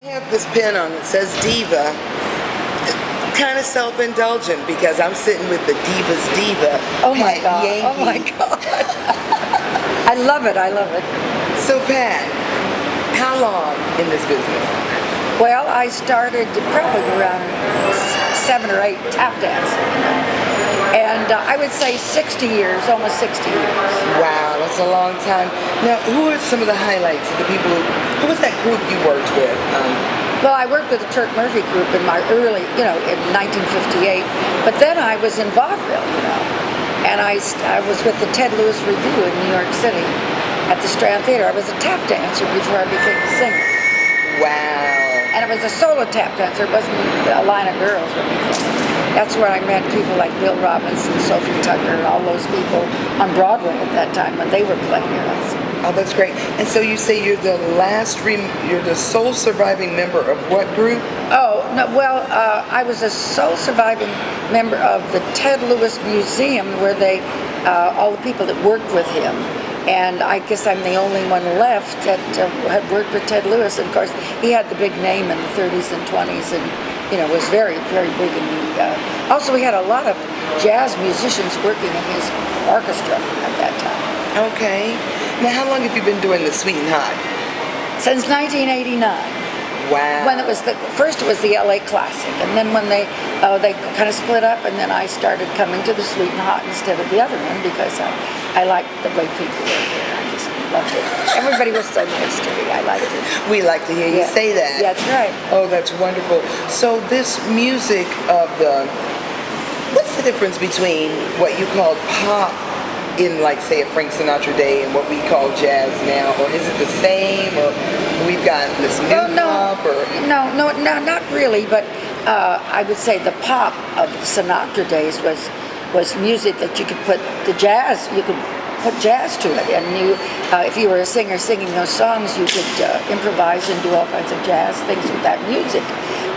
I have this pin on that says Diva. Kind of self-indulgent because I'm sitting with the Diva's Diva. Oh my God. Yankee. Oh my God. I love it. I love it. So Pat, how long in this business? Well, I started probably around 7 or 8 tap dancing, and I would say 60 years, almost 60 years. Wow, that's a long time. Now, who are some of the highlights of the people who was that group you worked with? Well, I worked with the Turk Murphy group in my early, in 1958, but then I was in vaudeville, and I was with the Ted Lewis Revue in New York City at the Strand Theater. I was a tap dancer before I became a singer. Wow. And it was a solo tap dancer. It wasn't a line of girls or anything. That's where I met people like Bill Robinson, Sophie Tucker, and all those people on Broadway at that time when they were playing heroes. Oh, that's great. And so you say you're the you're the sole surviving member of what group? Oh, no, well, I was a sole surviving member of the Ted Lewis Museum where all the people that worked with him. And I guess I'm the only one left that had worked with Ted Lewis. And of course, he had the big name in the 30s and 20s and, was very, very big in the... Also, he had a lot of jazz musicians working in his orchestra at that time. Okay. Now, how long have you been doing the Sweet and Hot? Since 1989. Wow. When first it was the LA Classic, and then when they kind of split up, and then I started coming to the Sweet and Hot instead of the other one because I liked the way people were there. I just loved it. Everybody was so nice to me. I liked it. We like to hear you say that. Yeah, that's right. Oh, that's wonderful. So this music of what's the difference between what you called pop in, like, say, a Frank Sinatra day and what we call jazz now, or is it the same, or we've got this new pop, or? No, not really, but I would say the pop of the Sinatra days was music that you could put you could put jazz to it, and if you were a singer singing those songs, you could improvise and do all kinds of jazz things with that music.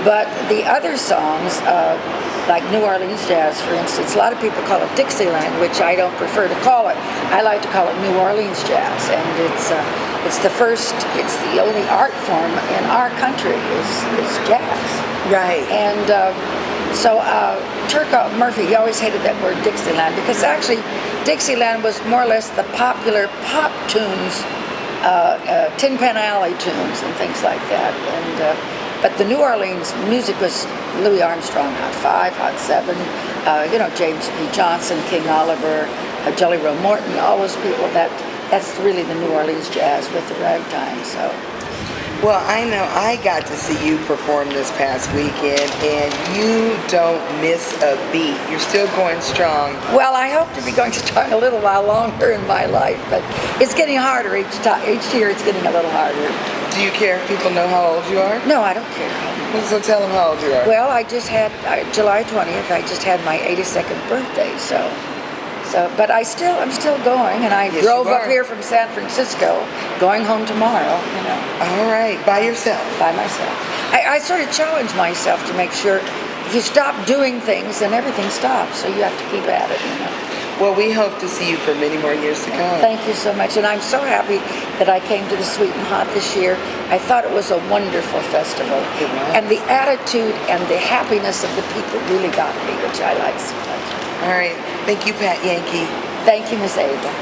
But the other songs, like New Orleans jazz, for instance, a lot of people call it Dixieland, which I don't prefer to call it. I like to call it New Orleans jazz, and it's the only art form in our country is jazz. Right. And so Turk Murphy, he always hated that word Dixieland because actually Dixieland was more or less the popular pop tunes, Tin Pan Alley tunes and things like that. And but the New Orleans music was Louis Armstrong, Hot 5, Hot 7, James P. Johnson, King Oliver, Jelly Roll Morton, all those people. That's really the New Orleans jazz with the ragtime. So. Well, I know I got to see you perform this past weekend, and you don't miss a beat. You're still going strong. Well, I hope to be going strong a little while longer in my life, but it's getting harder each year. It's getting a little harder. Do you care if people know how old you are? No, I don't care. Well, so tell them how old you are. Well, I just had July 20th. I just had my 82nd birthday, but I'm still going, and I drove up here from San Francisco, going home tomorrow, All right, by yourself? By myself. I sort of challenge myself to make sure if you stop doing things, then everything stops, so you have to keep at it, Well, we hope to see you for many more years to come. Thank you so much, and I'm so happy that I came to the Sweet and Hot this year. I thought it was a wonderful festival, and the attitude and the happiness of the people really got me, which I like so much. All right. Thank you, PatYankee. Thank you, Miss Ava.